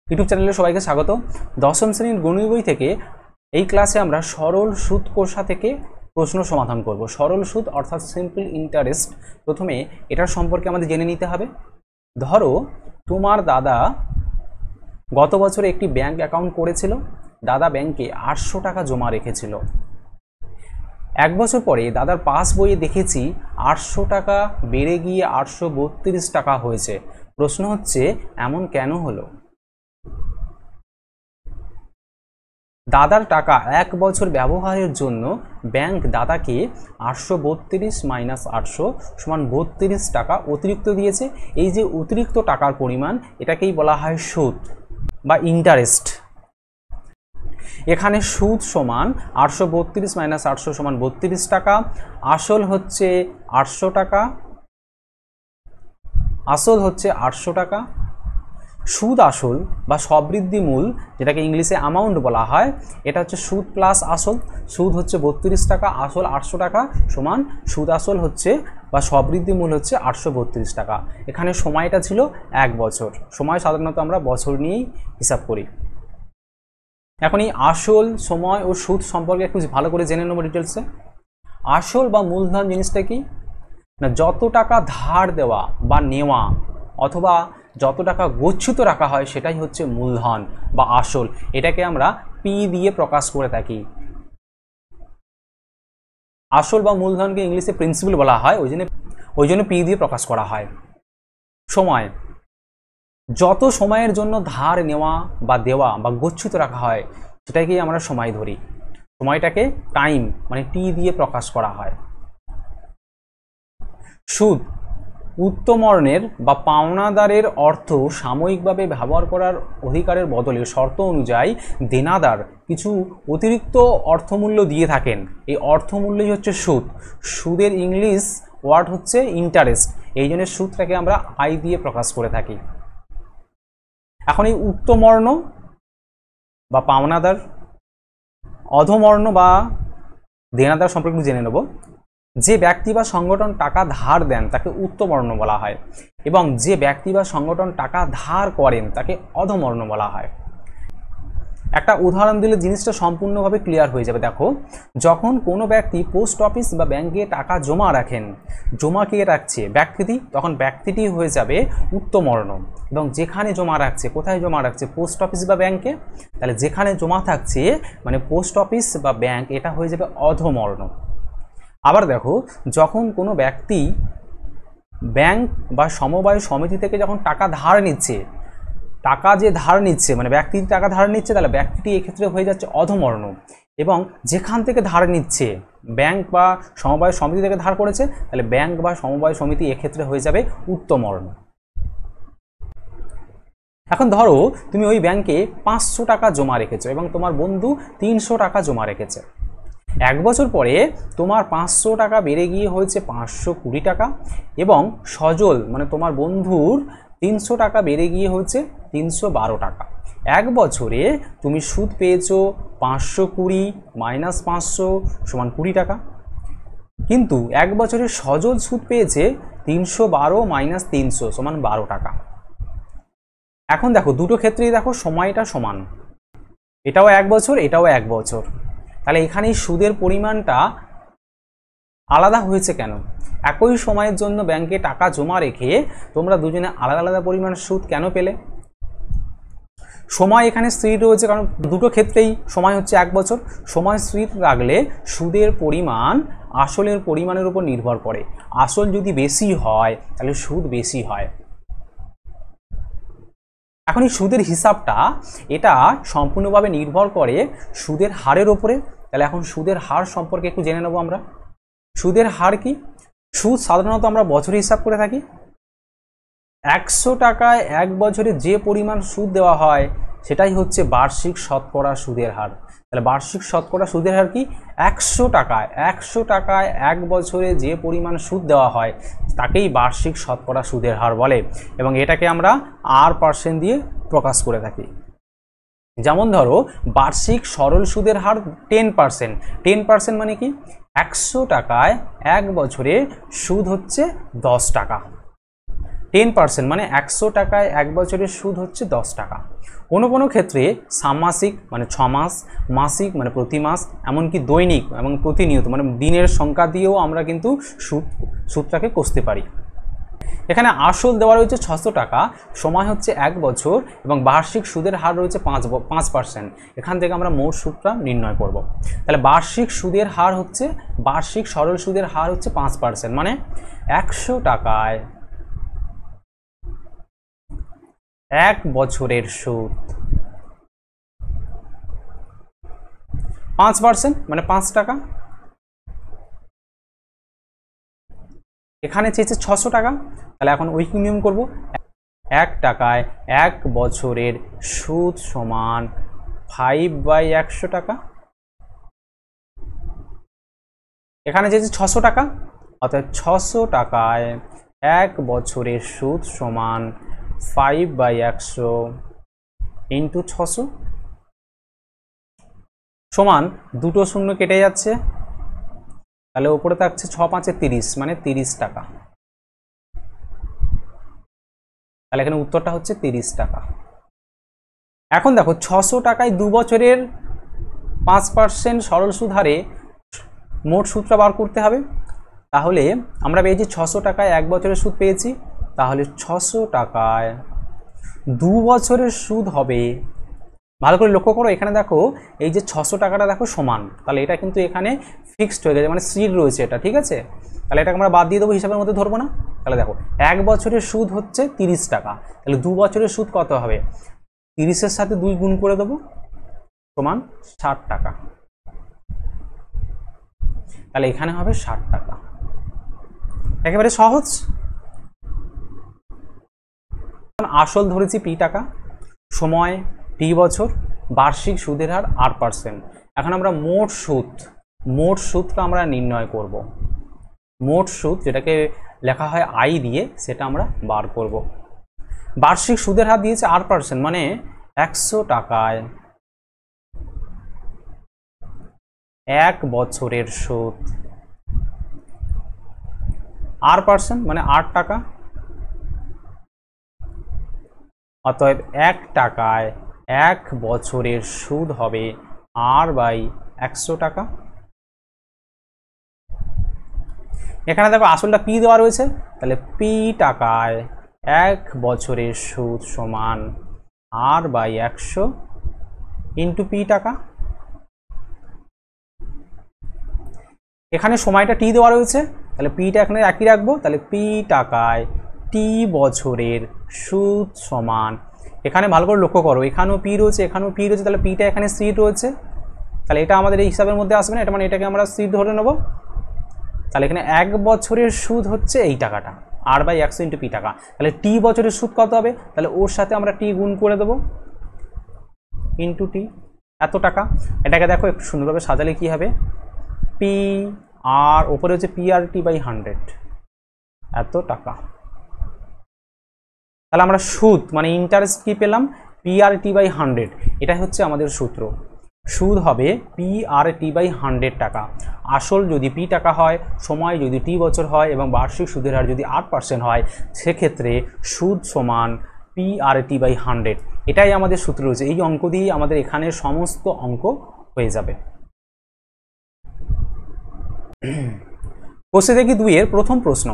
YouTube চ্যানেলে সবাইকে স্বাগত। দশম শ্রেণীর গণিত বই থেকে এই ক্লাসে আমরা সরল সুদ কোষা থেকে প্রশ্ন সমাধান করব। সরল সুদ অর্থাৎ সিম্পল ইন্টারেস্ট। প্রথমে এটার সম্পর্কে আমাদের জেনে নিতে হবে। ধরো তোমার দাদা গত বছর একটি ব্যাংক অ্যাকাউন্ট করেছিল। দাদা ব্যাংকে 800 টাকা জমা রেখেছিল। এক বছর পরে দাদার পাস বইয়ে দেখেছি 800 টাকা বেড়ে গিয়ে 832 টাকা হয়েছে। প্রশ্ন হচ্ছে এমন কেন হলো? দাদার টাকা এক বছর ব্যবহারের জন্য ব্যাংক দাদাকে 832 মাইনাস 800 সমান 32 টাকা অতিরিক্ত দিয়েছে। এই যে অতিরিক্ত টাকার পরিমাণ, এটাকেই বলা হয় সুদ বা ইন্টারেস্ট। এখানে সুদ সমান 832 মাইনাস 800 সমান 32 টাকা। আসল হচ্ছে 800 টাকা, আসল হচ্ছে 800 টাকা। সুদ আসল বা সবৃদ্ধি মূল, যেটাকে ইংলিশে অ্যামাউন্ট বলা হয়, এটা হচ্ছে সুদ প্লাস আসল। সুদ হচ্ছে 32 টাকা, আসল 800 টাকা সমান সুদ আসল হচ্ছে বা সবৃদ্ধি মূল হচ্ছে 832 টাকা। এখানে সময়টা ছিল এক বছর। সময় সাধারণত আমরা বছর নিয়েই হিসাব করি। এখন এই আসল, সময় ও সুদ সম্পর্কে একটু ভালো করে জেনে নেব ডিটেলসে। আসল বা মূলধন জিনিসটা কি না, যত টাকা ধার দেওয়া বা নেওয়া অথবা যত টাকা গচ্ছিত রাখা হয় সেটাই হচ্ছে মূলধন বা আসল। এটাকে আমরা পি দিয়ে প্রকাশ করে থাকি। আসল বা মূলধনকে ইংলিশে প্রিন্সিপাল বলা হয়, ওই জন্য পি দিয়ে প্রকাশ করা হয়। সময়, যত সময়ের জন্য ধার নেওয়া বা দেওয়া বা গচ্ছিত রাখা হয় সেটাকেই আমরা সময় ধরি। সময়টাকে টাইম মানে টি দিয়ে প্রকাশ করা হয়। সুদ, উত্তমর্ণের বা পাওনাদারের অর্থ সাময়িকভাবে ব্যবহার করার অধিকারের বদলে শর্ত অনুযায়ী দেনাদার কিছু অতিরিক্ত অর্থমূল্য দিয়ে থাকেন। এই অর্থমূল্যই হচ্ছে সুদ। সুদের ইংলিশ ওয়ার্ড হচ্ছে ইন্টারেস্ট, এই জন্য সুদটাকে আমরা আই দিয়ে প্রকাশ করে থাকি। এখন এই উত্তমর্ণ বা পাওনাদার, অধমর্ণ বা দেনাদার সম্পর্কে জেনে নেব। যে ব্যক্তি বা সংগঠন টাকা ধার দেন তাকে উত্তমর্ণ বলা হয়, এবং যে ব্যক্তি বা সংগঠন টাকা ধার করেন তাকে অধমর্ণ বলা হয়। একটা উদাহরণ দিলে জিনিসটা সম্পূর্ণভাবে ক্লিয়ার হয়ে যাবে। দেখো, যখন কোনো ব্যক্তি পোস্ট অফিস বা ব্যাংকে টাকা জমা রাখেন, জমা কে রাখছে? ব্যক্তিটি, তখন ব্যক্তিটি হয়ে যাবে উত্তমর্ণ। এবং যেখানে জমা রাখছে, কোথায় জমা রাখছে? পোস্ট অফিস বা ব্যাংকে। তাহলে যেখানে জমা থাকছে মানে পোস্ট অফিস বা ব্যাংক, এটা হয়ে যাবে অধমর্ণ। আবার দেখো, যখন কোনো ব্যক্তি ব্যাংক বা সমবায় সমিতি থেকে যখন টাকা ধার নিচ্ছে, টাকা যে ধার নিচ্ছে মানে ব্যক্তি টাকা ধার নিচ্ছে, তাহলে ব্যক্তিটি এক্ষেত্রে হয়ে যাচ্ছে অধমর্ণ। এবং যেখান থেকে ধার নিচ্ছে, ব্যাংক বা সমবায় সমিতি থেকে ধার করেছে, তাহলে ব্যাংক বা সমবায় সমিতি এক্ষেত্রে হয়ে যাবে উত্তমর্ণ। এখন ধরো তুমি ওই ব্যাংকে 500 টাকা জমা রেখেছো এবং তোমার বন্ধু 300 টাকা জমা রেখেছে। এক বছর পরে তোমার 500 টাকা বেড়ে গিয়ে হয়েছে 520 টাকা, এবং সজল মানে তোমার বন্ধুর 300 টাকা বেড়ে গিয়ে হচ্ছে 312 টাকা। এক বছরে তুমি সুদ পেয়েছো 520 মাইনাস 500 সমান 20 টাকা। কিন্তু এক বছরে সজল সুদ পেয়েছে 312 মাইনাস 300 সমান 12 টাকা। এখন দেখো, দুটো ক্ষেত্রেই দেখো সময়টা সমান। এটাও এক বছর, এটাও এক বছর। তাহলে এখানে সুদের পরিমাণটা আলাদা হয়েছে কেন? একই সময়ের জন্য ব্যাংকে টাকা জমা রেখে তোমরা দুজনে আলাদা আলাদা পরিমাণ সুদ কেন পেলে? সময় এখানে স্থির রয়েছে, কারণ দুটো ক্ষেত্রেই সময় হচ্ছে এক বছর। সময় স্থির রাখলে সুদের পরিমাণ আসলের পরিমাণের উপর নির্ভর করে। আসল যদি বেশি হয় তাহলে সুদ বেশি হয়। এখন এই সুদের হিসাবটা, এটা সম্পূর্ণভাবে নির্ভর করে সুদের হারের ওপরে। তাহলে এখন সুদের হার সম্পর্কে একটু জেনে নেব আমরা। সুদের হার কি? সুদ সাধারণত আমরা বছরে হিসাব করে থাকি। 100 টাকায় এক বছরে যে পরিমাণ সুদ দেওয়া হয় সেটাই হচ্ছে বার্ষিক শতকরা সুদের হার। তাহলে বার্ষিক শতকরা সুদের হার কি? 100 টাকায় এক বছরে যে পরিমাণ সুদ দেওয়া হয় তাকেই বার্ষিক শতকরা সুদের হার বলে, এবং এটাকে আমরা R% দিয়ে প্রকাশ করে থাকি। যেমন ধরো, বার্ষিক সরল সুদের হার 10%। 10% মানে কি? 100 টাকায় এক বছরে সুদ হচ্ছে 10 টাকা। 10%, মানে 100 টাকায় 1 বছরের সুদ হচ্ছে 10 টাকা। কোনো কোনো ক্ষেত্রে ষান্মাসিক মানে 6 মাস, মাসিক মানে প্রতি মাস, এমনকি দৈনিক এবং প্রতিনিয়ত মানে দিনের সংখ্যা দিয়েও আমরা কিন্তু সুদটাকে কষতে পারি। এখানে আসল দেওয়া রয়েছে 600 টাকা, সময় হচ্ছে 1 বছর এবং বার্ষিক সুদের হার রয়েছে 5%। এখান থেকে আমরা মোট সুদটা নির্ণয় করব। তাহলে বার্ষিক সুদের হার হচ্ছে, বার্ষিক সরল সুদের হার হচ্ছে 5%, মানে 100 টাকায় 1 বছরের সুদ 5%, মানে 5 টাকা। এখানে চেয়েছে 600 টাকা, তাহলে এখন উইকিং নিয়ম করব। 1 টাকায় 1 বছরের সুদ সমান 5/100 টাকা। এখানে চেয়েছে 600 টাকা, অর্থাৎ 600 টাকায় 1 বছরের সুদ সমান 5/100 ইন্টু 600 সমান, দুটো শূন্য কেটে যাচ্ছে, তাহলে উপরে থাকছে 6 5 30, মানে 30 টাকা। তাহলে এখানে উত্তরটা হচ্ছে 30 টাকা। এখন দেখো 600 টাকায় 2 বছরের 5% সরল সুদ হারে মোট সুদটা বার করতে হবে। তাহলে আমরা পেয়েছি 600 টাকায় 1 বছরের সুদ পেয়েছি, তাহলে 600 টাকায় 2 বছরের সুদ হবে, ভালো করে লক্ষ্য করো এখানে দেখো এই যে 600 টাকাটা দেখো সমান, তাহলে এটা কিন্তু এখানে ফিক্সড হয়ে গেছে, মানে স্থির রয়েছে এটা, ঠিক আছে। তাহলে এটাকে আমরা বাদ দিয়ে দেবো, হিসাবের মধ্যে ধরবো না। তাহলে দেখো 1 বছরের সুদ হচ্ছে 30 টাকা, তাহলে 2 বছরের সুদ কত হবে, 30-এর সাথে 2 গুণ করে দেবো সমান 60 টাকা। তাহলে এখানে হবে 60 টাকা, একেবারে সহজ। আসল ধরেছি p টাকা, সময় t বছর, বার্ষিক সুদের হার 8%। এখন আমরা মোট সুদটা আমরা নির্ণয় করব। মোট সুদ যেটাকে লেখা হয় i দিয়ে, সেটা আমরা বার করব। বার্ষিক সুদের হার দিয়েছে 8%, মানে 100 টাকায় 1 বছরের সুদ 8%, মানে 8 টাকা। অতএব 1 টাকায় 1 বছরের সুদ হবে r/100 টাকা। এখানে দেখো আসলটা p দেওয়া রয়েছে, তাহলে p টাকায় 1 বছরের সুদ সমান r/100 ইন্টু p টাকা। এখানে সময়টা t দেওয়া রয়েছে, তাহলে pটা এখানে একই রাখবো, তাহলে p টাকায় t বছরের সুদ সমান, এখানে ভালো করে লক্ষ্য করো এখানেও p রয়েছে, এখানেও p রয়েছে, তাহলে pটা এখানে স্থির রয়েছে, তাহলে এটা আমাদের এই হিসাবের মধ্যে আসবে না, এটা মানে এটাকে আমরা স্থির ধরে নেব। তাহলে এখানে 1 বছরের সুদ হচ্ছে এই টাকাটা, r/100 ইন্টু p টাকা। তাহলে t বছরের সুদ কত হবে, তাহলে ওর সাথে আমরা t গুণ করে দেবো ইন্টু t, এত টাকা। এটাকে দেখো একটু সুন্দরভাবে সাজালে কি হবে, p আর ওপরে হচ্ছে PRT/100, এত টাকা। তাহলে আমরা সুদ মানে ইন্টারেস্ট কি পেলাম, PRT/100, এটাই হচ্ছে আমাদের সূত্র। সুদ হবে PRT/100 টাকা। আসল যদি p টাকা হয়, সময় যদি t বছর হয় এবং বার্ষিক সুদের হার যদি 8% হয়, সেক্ষেত্রে সুদ সমান PRT/100। এটাই আমাদের সূত্র রয়েছে। এই অঙ্ক দিয়েই আমাদের এখানের সমস্ত অঙ্ক হয়ে যাবে। কোষে দেখি 2-এর প্রথম প্রশ্ন,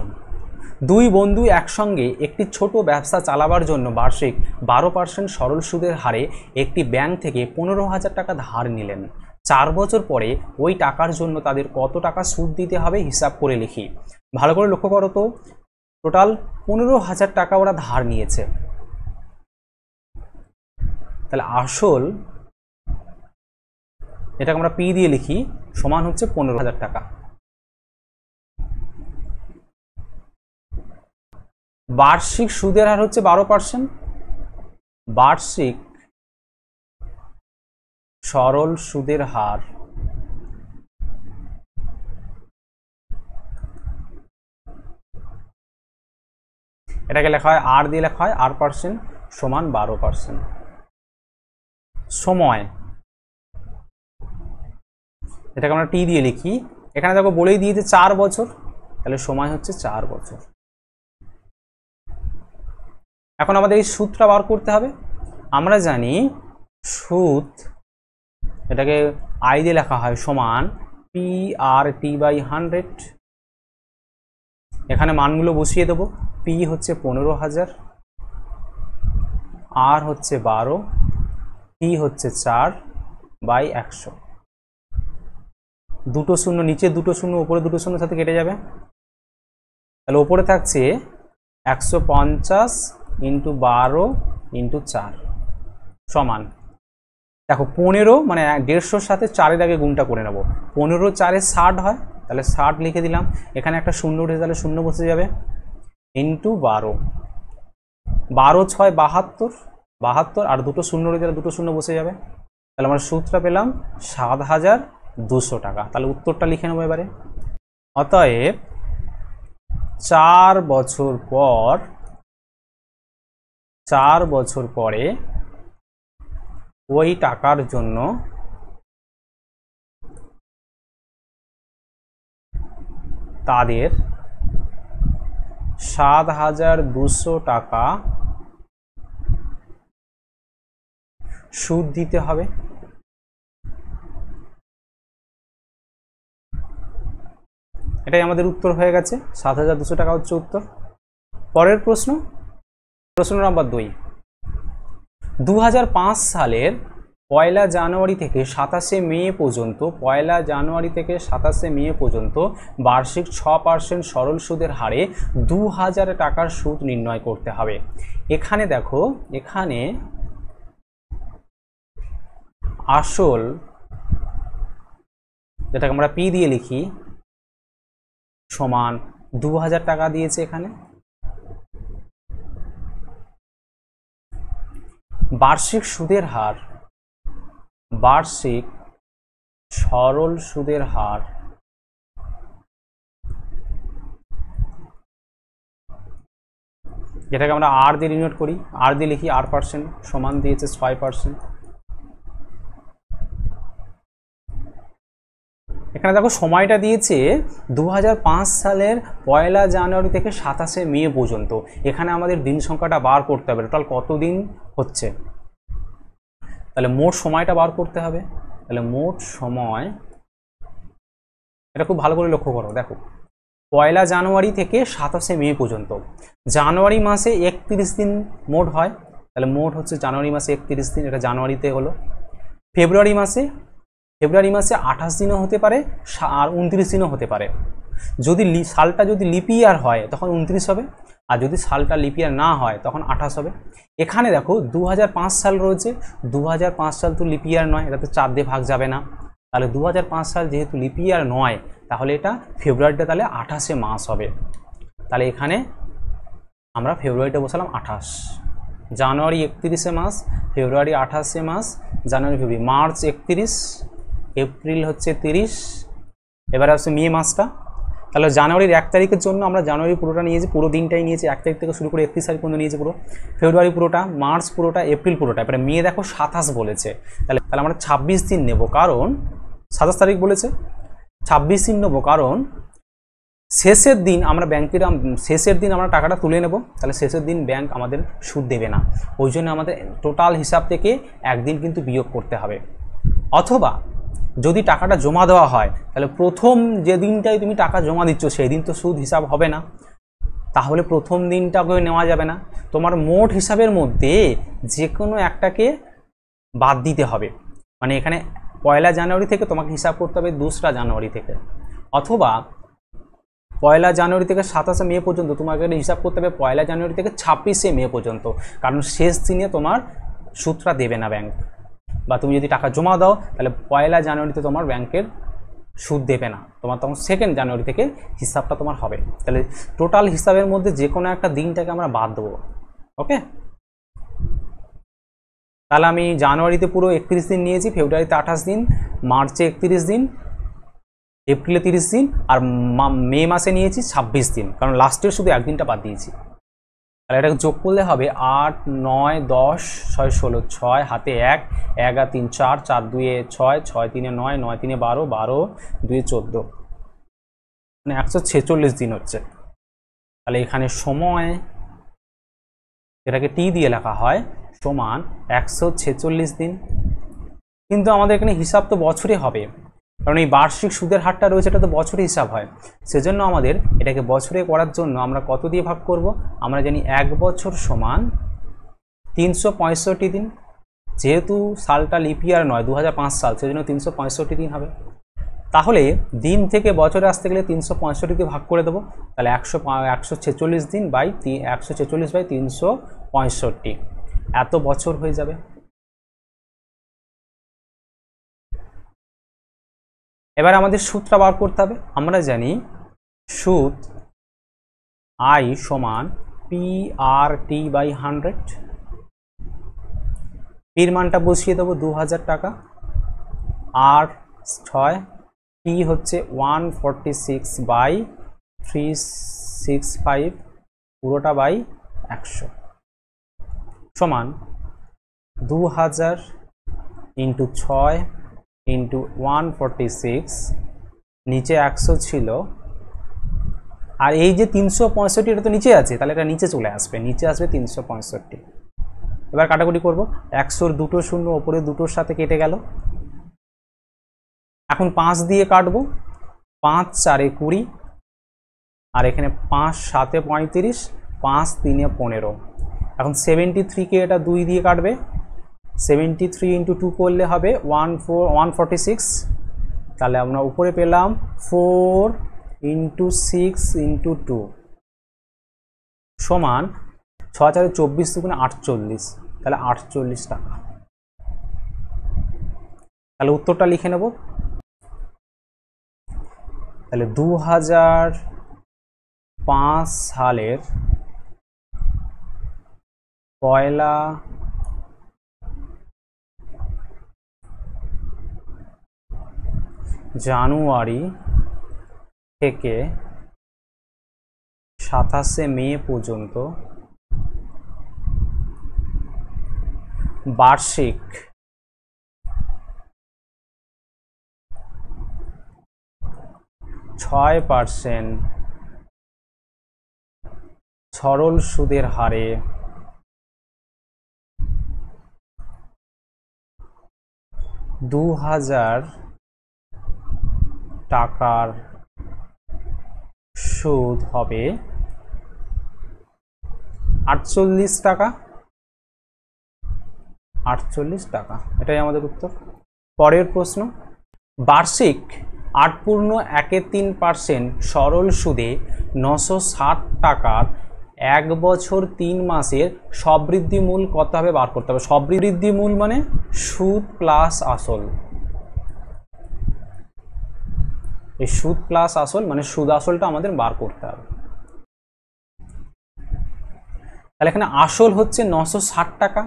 2 বন্ধু একসঙ্গে একটি ছোট ব্যবসা চালাবার জন্য বার্ষিক 12% সরল সুদের হারে একটি ব্যাংক থেকে 15,000 টাকা ধার নিলেন। 4 বছর পরে ওই টাকার জন্য তাদের কত টাকা সুদ দিতে হবে হিসাব করে লিখি। ভালো করে লক্ষ্য করো তো, টোটাল 15,000 টাকা ওরা ধার নিয়েছে, তাহলে আসল এটাকে আমরা p দিয়ে লিখি সমান হচ্ছে 15,000 টাকা। বার্ষিক সুদের হার হচ্ছে 12%, বার্ষিক সরল সুদের হার এটাকে লেখা হয় r দিয়ে লেখা হয় r% সমান 12%। সময় এটাকে আমরা t দিয়ে লিখি, এখানে দেখো বলেই দিয়েছে 4 বছর, তাহলে সময় হচ্ছে 4 বছর। এখন আমাদের এই সুদটা বার করতে হবে। আমরা জানি সুদ, এটাকে আই দিয়ে লেখা হয়, সমান PRT/100। এখানে মানগুলো বসিয়ে দেবো। পি হচ্ছে 15,000, আর হচ্ছে 12, টি হচ্ছে 4/100। দুটো শূন্য নিচে, দুটো শূন্য উপরে, দুটো শূন্য সাথে কেটে যাবে। তাহলে ওপরে থাকছে 150 × 12 × 4 সমান, দেখো 15 মানে 150-র সাথে 4-এর আগে গুণটা করে নেব। 15 4-এ 60 হয়, তাহলে 60 লিখে দিলাম। এখানে একটা শূন্য উঠে, তাহলে শূন্য বসে যাবে, ইন্টু 12। 12 6 72, 72, আর দুটো শূন্য উঠে, তাহলে দুটো শূন্য বসে যাবে। তাহলে আমরা সুদটা পেলাম 7,200 টাকা। তাহলে উত্তরটা লিখে নেবো এবারে। অতএব 4 বছর পরে ওই টাকার জন্য তাদের 7,200 টাকা সুদ দিতে হবে। এটাই আমাদের উত্তর হয়ে গেছে, 7,200 টাকা হচ্ছে উত্তর। পরের প্রশ্ন নাম্বার 2। 2005 সালের 1 জানুয়ারি থেকে 27 মে পর্যন্ত, 1 জানুয়ারি থেকে 27 মে পর্যন্ত বার্ষিক 6% সরল সুদের হারে 2,000 টাকার সুদ নির্ণয় করতে হবে। এখানে দেখো, এখানে আসল, যেটাকে আমরা পি দিয়ে লিখি, সমান 2,000 টাকা দিয়েছে। এখানে বার্ষিক সুদের হার, বার্ষিক সরল সুদের হার যেটাকে আমরা আর দিয়ে ডিনোট করি, আর দিয়ে লিখি R%, সমান দিয়েছে 6%। এখানে দেখো সময়টা দিয়েছে 2005 সালের 1 জানুয়ারি থেকে 27 মে পর্যন্ত। এখানে আমাদের দিন সংখ্যাটা বার করতে হবে, টোটাল কত দিন হচ্ছে। তাহলে মোট সময়টা বার করতে হবে। তাহলে মোট সময়, এটা খুব ভালো করে লক্ষ্য করো, দেখো 1 জানুয়ারি থেকে 27 মে পর্যন্ত। জানুয়ারি মাসে 31 দিন মোট হয়, তাহলে মোট হচ্ছে জানুয়ারি মাসে 31 দিন, এটা জানুয়ারিতে হলো। ফেব্রুয়ারি মাসে 28 দিনও হতে পারে, আর 29 দিনও হতে পারে। যদি সালটা যদি লিপ ইয়ার হয় তখন 29 হবে, আর যদি সালটা লিপ ইয়ার না হয় তখন 28 হবে। এখানে দেখো 2005 সাল রয়েছে, 2005 সাল তো লিপ ইয়ার নয়, এটা তো 4 দিয়ে ভাগ যাবে না। তাহলে 2005 সাল যেহেতু লিপ ইয়ার নয়, তাহলে এটা ফেব্রুয়ারিটা তাহলে 28 মাস হবে। তাহলে এখানে আমরা ফেব্রুয়ারিটা বসালাম 28, জানুয়ারি 31 মাস, ফেব্রুয়ারি 28 মাস, জানুয়ারি ফেব্রুয়ারি, মার্চ 31, এপ্রিল হচ্ছে 30, এবারে আসছে মে মাসটা। তাহলে জানুয়ারির 1 তারিখের জন্য আমরা জানুয়ারি পুরোটা নিয়েছি, পুরো দিনটাই নিয়েছি, 1 তারিখ থেকে শুরু করে 31 তারিখ পর্যন্ত নিয়েছি পুরো। ফেব্রুয়ারি পুরোটা, মার্চ পুরোটা, এপ্রিল পুরোটা। এবারে মে দেখো 27 বলেছে, তাহলে আমরা 26 দিন নেব, কারণ 27 তারিখ বলেছে, 26 দিন নেবো, কারণ শেষের দিন আমরা শেষের দিন আমরা টাকাটা তুলে নেব। তাহলে শেষের দিন ব্যাংক আমাদের সুদ দেবে না, ওই জন্য আমাদের টোটাল হিসাব থেকে একদিন কিন্তু বিয়োগ করতে হবে। অথবা যদি টাকাটা জমা দেওয়া হয়, তাহলে প্রথম যে দিনটাই তুমি টাকা জমা দিচ্ছ সেই দিন তো সুদ হিসাব হবে না, তাহলে প্রথম দিনটাকে নেওয়া যাবে না। তোমার মোট হিসাবের মধ্যে যে কোনো একটাকে বাদ দিতে হবে। মানে এখানে 1 জানুয়ারি থেকে তোমাকে হিসাব করতে হবে 2রা জানুয়ারি থেকে, অথবা 1 জানুয়ারি থেকে 27 মে পর্যন্ত তোমাকে হিসাব করতে হবে 1 জানুয়ারি থেকে 26 মে পর্যন্ত, কারণ শেষ দিনে তোমার সুদটা দেবে না ব্যাংক। বা তুমি যদি টাকা জমা দাও তাহলে 1 জানুয়ারিতে তোমার ব্যাংকের সুদ দেবে না, তোমার তখন 2 জানুয়ারি থেকে হিসাবটা তোমার হবে। তাহলে টোটাল হিসাবের মধ্যে যে কোনো একটা দিনটাকে আমরা বাদ দেবো। ওকে, তাহলে আমি জানুয়ারিতে পুরো 31 দিন নিয়েছি, ফেব্রুয়ারিতে 28 দিন, মার্চে 31 দিন, এপ্রিলে 30 দিন, আর মে মাসে নিয়েছি 26 দিন, কারণ লাস্টের শুধু একদিনটা বাদ দিয়েছি। তাহলে এটাকে যোগ করলে হবে 8, 9, 10, 6, 16, 6 হাতে 1, 1 আর 3 4, 4 2 6, 6 3 9, 9 3 12, 12 2 14, মানে 146 দিন হচ্ছে। তাহলে এখানে সময় এটাকে টি দিয়ে লেখা হয়, সমান 146 দিন। কিন্তু আমাদের এখানে হিসাব তো বছরে হবে, কারণ এই বার্ষিক সুদের হারটা রয়েছে, এটা তো বছরে হিসাব হয়। সেজন্য আমাদের এটাকে বছরে করার জন্য আমরা কত দিয়ে ভাগ করব? আমরা জানি 1 বছর সমান 365 দিন। যেহেতু সালটা লিপ ইয়ার নয়, 2005 সাল, সেজন্য 365 দিন হবে। তাহলে দিন থেকে বছরে আসতে গেলে 365 দিয়ে ভাগ করে দেবো, তাহলে 146 দিন বাই 365, এত বছর হয়ে যাবে। এবার আমাদের সূত্রটা বার করতে হবে। আমরা জানি সুদ আই সমান PRT বাই 100। পির মানটা বসিয়ে দেবো 2000 টাকা, আর 6, টি হচ্ছে 146 বাই 365 পুরোটা বাই 100 সমান 2000 ইন্টু 6 ইন্টু 146, নিচে 100 ছিল, আর এই যে 365 এটা তো নিচে আছে, তাহলে এটা নিচে চলে আসবে, নিচে আসবে 365। এবার কাটাকুটি করব, 100-র দুটো শূন্য ওপরে দুটোর সাথে কেটে গেল। এখন 5 দিয়ে কাটবো, 5 4 20, আর এখানে 5 7 35, 5 3 15। এখন 73-কে এটা 2 দিয়ে কাটবে, 73 ইন্টু 2 করলে হবে 146। তাহলে আমরা উপরে পেলাম 4 ইন্টু 6 ইন্টু 2 সমান 6 4 24 দুগুণে 48, তাহলে 48 টাকা। তাহলে উত্তরটা লিখে নেব। তাহলে 2005 সালের 1 জানুয়ারি থেকে 27 মে পর্যন্ত বার্ষিক %6 সরল সুদের হারে $2000 টাকার সুদ হবে 48 টাকা। 48 টাকা, এটাই আমাদের উত্তর। পরের প্রশ্ন, বার্ষিক 8.13% সরল সুদে 960 টাকার 1 বছর 3 মাসের সবৃদ্ধি মূল কত হবে বার করতে হবে। সবৃদ্ধি মূল মানে সুদ প্লাস আসল। এই সুদ প্লাস আসল মানে সুদ আসলটা আমাদের বার করতে হবে। তাহলে এখানে আসল হচ্ছে 960 টাকা,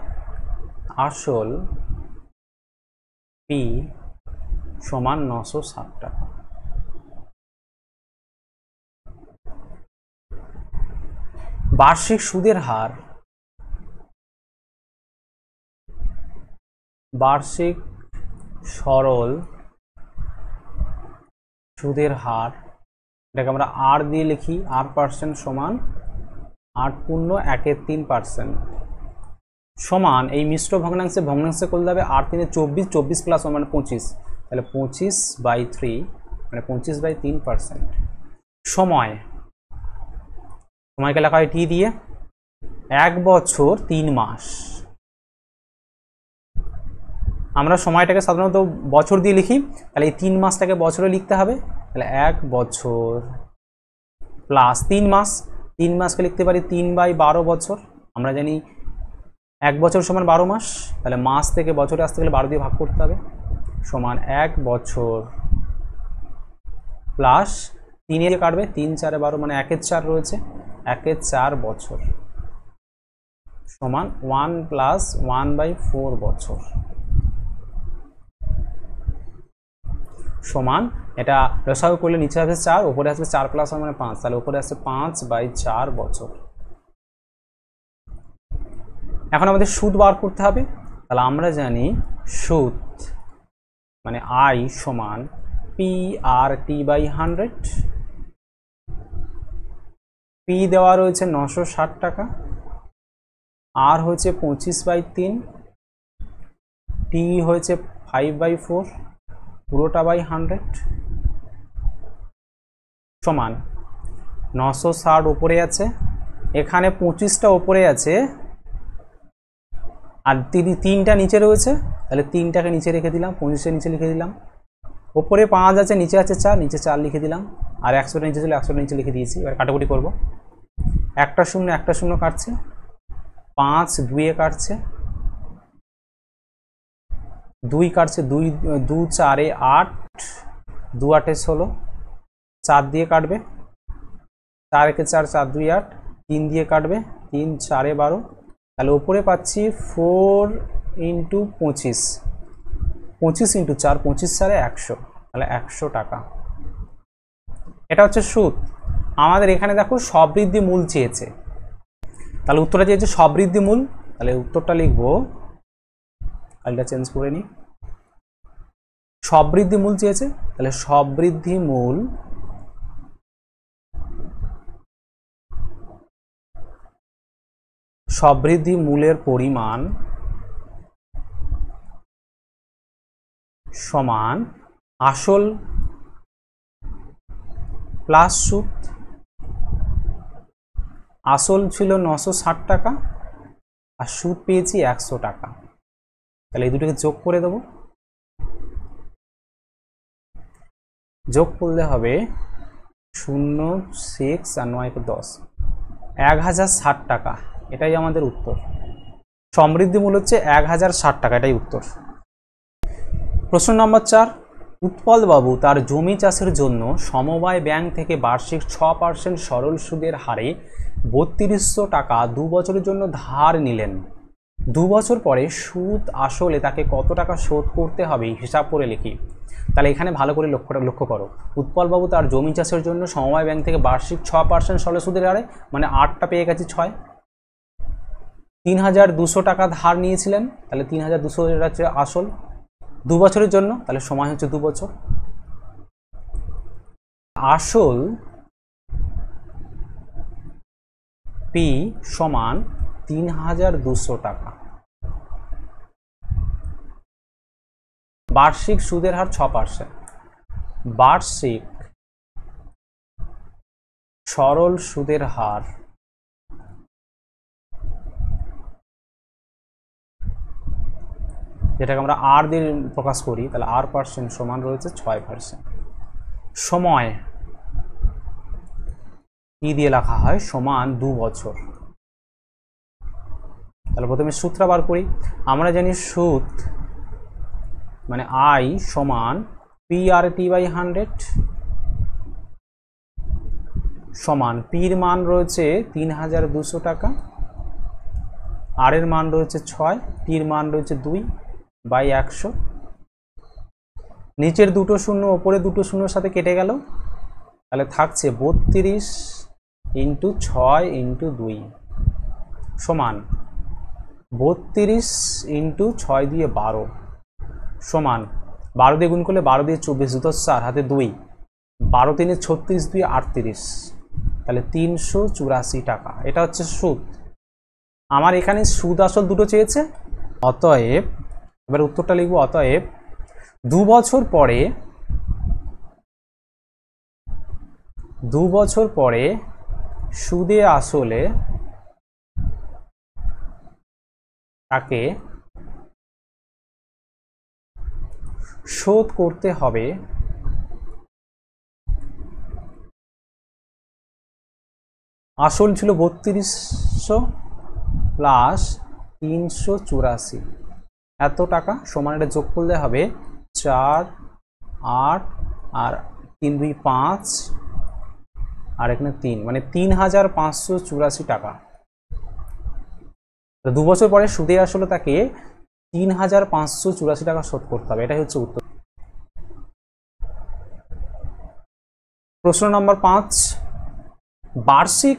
আসল পি সমান 960 টাকা। বার্ষিক সুদের হার, বার্ষিক সরল সুদের হার, এটাকে আমরা আর দিয়ে লিখি, R% সমান 8.13% সমান এই মিশ্র ভগ্নাংশে ভগ্নাংশে করলে হবে 8 3 24, 24 প্লাস 1 মানে 25, তাহলে 25/3 মানে 25/3%। সময়, সময়কে লেখা হয় টি দিয়ে, 1 বছর 3 মাস। আমরা সময়টাকে সাধারণত বছর দিয়ে লিখি, তাহলে এই 3 মাসটাকে বছরে লিখতে হবে। তাহলে 1 বছর প্লাস 3 মাস, 3 মাসকে লিখতে পারি 3/12 বছর। আমরা জানি 1 বছর সমান 12 মাস, তাহলে মাস থেকে বছরে আসতে গেলে 12 দিয়ে ভাগ করতে হবে, সমান 1 বছর প্লাস 3 দিয়ে কাটবে, 3 4 12 মানে 1 এর 4 রয়েছে, 1 এর 4 বছর সমান 1 প্লাস 1/4 বছর সমান, এটা লসাগু করলে নিচে আসবে 4, উপরে আসবে 4 প্লাস 1 মানে 5, তাহলে উপরে আসছে 5/4 বছর। এখন আমাদের সুদ বার করতে হবে। তাহলে আমরা জানি সুদ মানে আই সমান PRT/100। পি দেওয়া রয়েছে 960 টাকা, আর হয়েছে 25/3, টি হয়েছে 5/4 পুরোটা বাই 100 সমান 960 ওপরে আছে, এখানে 25টা ওপরে আছে আর 3টা নিচে রয়েছে, তাহলে 3টাকে নিচে রেখে দিলাম, 25-এর নিচে লিখে দিলাম। ওপরে 5 আছে, নিচে আছে 4, নিচে 4 লিখে দিলাম। আর 100টা নিচে ছিল, 100টা নিচে লিখে দিয়েছি। এবার কাটাকুটি করবো, একটা শূন্য কাটছে, 5 2-এ কাটছে, 2 কাটছে, 2 4-এ 8, 2 8-এ 16, 4 দিয়ে কাটবে, 4 1-এ 4, 4 2 8, 3 দিয়ে কাটবে, 3 4-এ 12, তাহলে উপরে পাচ্ছি 4 × 25, 25 × 4, 25 4-এ 100, তাহলে 100 টাকা। এটা হচ্ছে সুদ। আমাদের এখানে দেখো সবৃদ্ধি মূল চেয়েছে, তাহলে উত্তরটা চেয়েছে সবৃদ্ধি মূল, তাহলে উত্তরটা লিখবো, কালটা চেঞ্জ করে নিই, সবৃদ্ধি মূল চেয়েছে, তাহলে সবৃদ্ধি মূল সবৃদ্ধি মূলের পরিমাণ সমান আসল প্লাস সুদ। আসল ছিল 960 টাকা আর সুদ পেয়েছি 100 টাকা, তাহলে এই দুটোকে যোগ করে দেব, যোগ করলে হবে 0 6 আর 9 10, 1060 টাকা। এটাই আমাদের উত্তর। সমৃদ্ধি মূল হচ্ছে 1060 টাকা, এটাই উত্তর। প্রশ্ন নম্বর 4, উৎপল বাবু তার জমি চাষের জন্য সমবায় ব্যাংক থেকে বার্ষিক 6% সরল সুদের হারে 3200 টাকা 2 বছরের জন্য ধার নিলেন। 2 বছর পরে সুদ আসলে তাকে কত টাকা শোধ করতে হবে হিসাব করে লিখি। তাহলে এখানে ভালো করে লক্ষ্য করো, উৎপল বাবু তার জমি চাষের জন্য সমবায় ব্যাংক থেকে বার্ষিক 6% সরল সুদের হারে, মানে 8টা পেয়ে গেছি, 6 3200 টাকা ধার নিয়েছিলেন, তাহলে 3200 এটা হচ্ছে আসল 2 বছরের জন্য, তাহলে সময় হচ্ছে 2 বছর। আসল পি সমান 3200 টাকা, বার্ষিক সুদের হার 6%, বার্ষিক সরল সুদের হার যেটাকে আমরা আর দিয়ে প্রকাশ করি, তাহলে R% সমান রয়েছে 6%। সময় কি দিয়ে লেখা হয়, সমান 2 বছর। তাহলে প্রথমে সূত্র বার করি। আমরা জানি সুদ মানে I সমান PRT/100 সমান পির মান রয়েছে 3200 টাকা, আর এর মান রয়েছে 6, টির মান রয়েছে 2/100, নিচের দুটো শূন্য ওপরে দুটো শূন্যর সাথে কেটে গেল, তাহলে থাকছে 32 × 6 × 2 সমান 32 × 6 দিয়ে 12 সমান 12 দিয়ে গুণ করলে 12 দিয়ে 24, 2 4 হাতে 2, 12 3 36, 2 38, তাহলে 384 টাকা। এটা হচ্ছে সুদ। আমার এখানে সুদ আসল দুটো চেয়েছে, অতএব এবার উত্তরটা লিখব, অতএব 2 বছর পরে সুদে আসলে তাকে শোধ করতে হবে আসল ছিল 3200 প্লাস 384 এত টাকা, সমান এটা যোগ করলে হবে 4 8 আর 3 2 5 আর এখানে 3, মানে 3584 টাকা। 2 বছর পরে সুদে আসলে তাকে 3584 টাকা শোধ করতে হবে, এটাই হচ্ছে উত্তর। প্রশ্ন নম্বর 5, বার্ষিক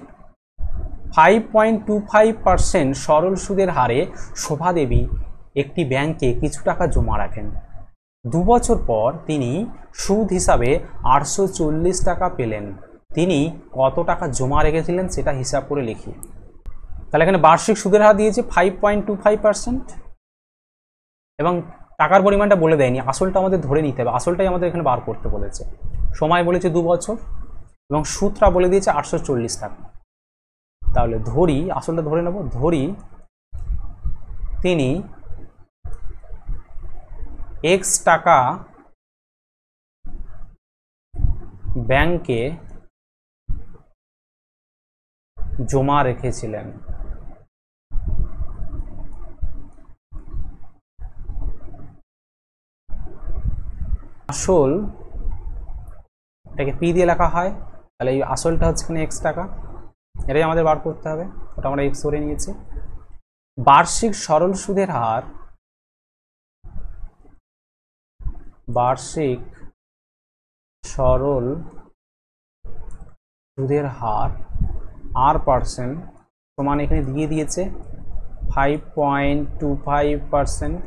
5.25% সরল সুদের হারে শোভা দেবী একটি ব্যাংকে কিছু টাকা জমা রাখেন। 2 বছর পর তিনি সুদ হিসাবে 840 টাকা পেলেন। তিনি কত টাকা জমা রেখেছিলেন সেটা হিসাব করে লিখি। তাহলে এখানে বার্ষিক সুদের হার দিয়েছে 5.25%, এবং টাকার পরিমাণটা বলে দেয়নি, আসলটা আমাদের ধরে নিতে হবে, আসলটাই আমাদের এখানে বার করতে বলেছে। সময় বলেছে 2 বছর এবং সুদটা বলে দিয়েছে 840 টাকা। তাহলে ধরি, আসলটা ধরে নেব, ধরি তিনি x টাকা ব্যাংকে জমা রেখেছিলেন। আসল এটাকে পি দিয়ে লেখা হয়, তাহলে এই আসলটা হচ্ছে এখানে x টাকা, এটাই আমাদের বার করতে হবে, ওটা আমরা x ধরে নিয়েছি। বার্ষিক সরল সুদের হার, বার্ষিক সরল সুদের হার R% সমান এখানে দিয়ে দিয়েছে 5.25%,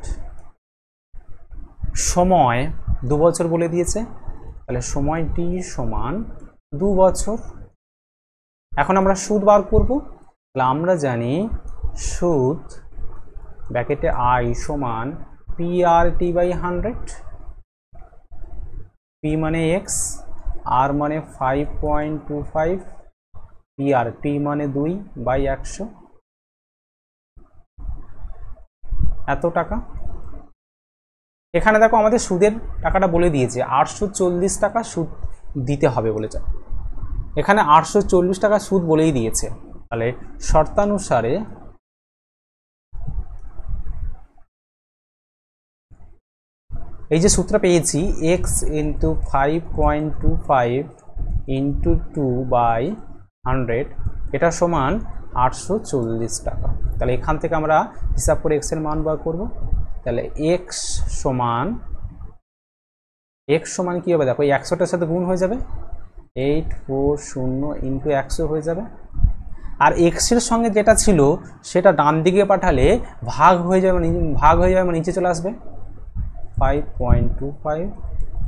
সময় 2 বছর বলে দিয়েছে, তাহলে সময়টি সমান 2 বছর। এখন আমরা সুদ বার করব, তাহলে আমরা জানি সুদ ব্র্যাকেটে I সমান PRT/100, P মানে x, R মানে 5.25, PR T মানে 2/100, এত টাকা। এখানে দেখো আমাদের সুদের টাকাটা বলে দিয়েছে 840 টাকা সুদ দিতে হবে বলেছে, এখানে 840 টাকা সুদ বলেই দিয়েছে। তাহলে শর্তানুসারে এই যে সূত্র পেয়েছি x × 5.25 × 2/100, এটা সমান 840 টাকা। তাহলে এখান থেকে আমরা হিসাব করে x এর মান বার করব। তাহলে x সমান কি হবে, দেখো এই 100টার সাথে গুণ হয়ে যাবে, 840 × 100 হয়ে যাবে, আর x এর সঙ্গে যেটা ছিল সেটা ডান দিকে পাঠালে ভাগ হয়ে যাবে, নিচে চলে আসবে 5.25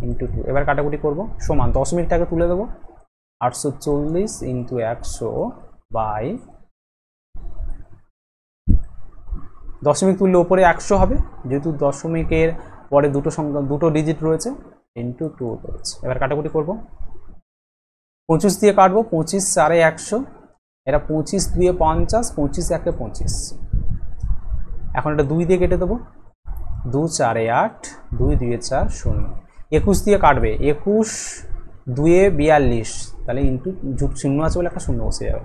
× 2। এবার কাটাকুটি করব, সমান দশমিকটাকে তুলে দেবো, 840 × 100 দশমিক তুললে ওপরে 100 হবে, যেহেতু দশমিকের পরে দুটো ডিজিট রয়েছে, × 2 রয়েছে। এবার কাটাকুটি করব, 25 দিয়ে কাটবো, 25 × 4 = 100, এটা 25 × 2 = 50, 25 × 1 = 25। এখন এটা 2 দিয়ে কেটে দেবো, 2 × 4 = 8, 2 × 2 = 4, 0। 21 দিয়ে কাটবে, 21 × 2 = 42, তাহলে ইন্টু শূন্য আছে বলে একটা শূন্য বসে যাবে।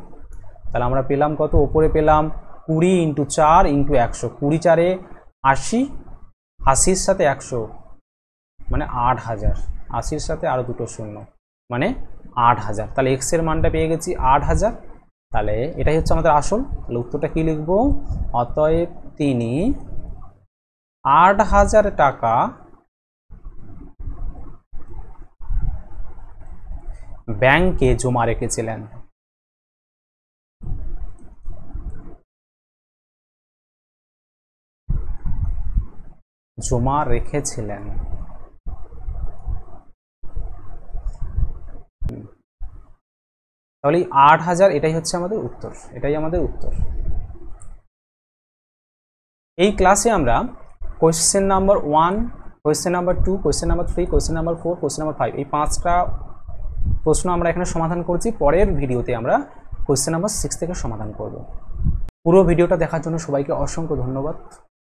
তাহলে আমরা পেলাম কত, ওপরে পেলাম 20 × 4 × 100, 20 × 4 = 80, 80-র সাথে 100 মানে 8000, 80-র সাথে আরও দুটো শূন্য মানে 8000। তাহলে x এর মানটা পেয়ে গেছি 8000। তাহলে এটাই হচ্ছে আমাদের আসল। তাহলে উত্তরটা কি লিখব, অতএব তিনি 8000 টাকা ব্যাংকে জমা রেখেছিলেন। তাহলে 8000 এটাই হচ্ছে আমাদের উত্তর, এই ক্লাসে আমরা question number 1, question number 2, question number 3, question number 4, question number 5 এই 5টা প্রশ্ন আমরা এখানে সমাধান করছি। পরের ভিডিওতে আমরা কোয়েশ্চেন নাম্বার 6 থেকে সমাধান করব। পুরো ভিডিওটা দেখার জন্য সবাইকে অসংখ্য ধন্যবাদ।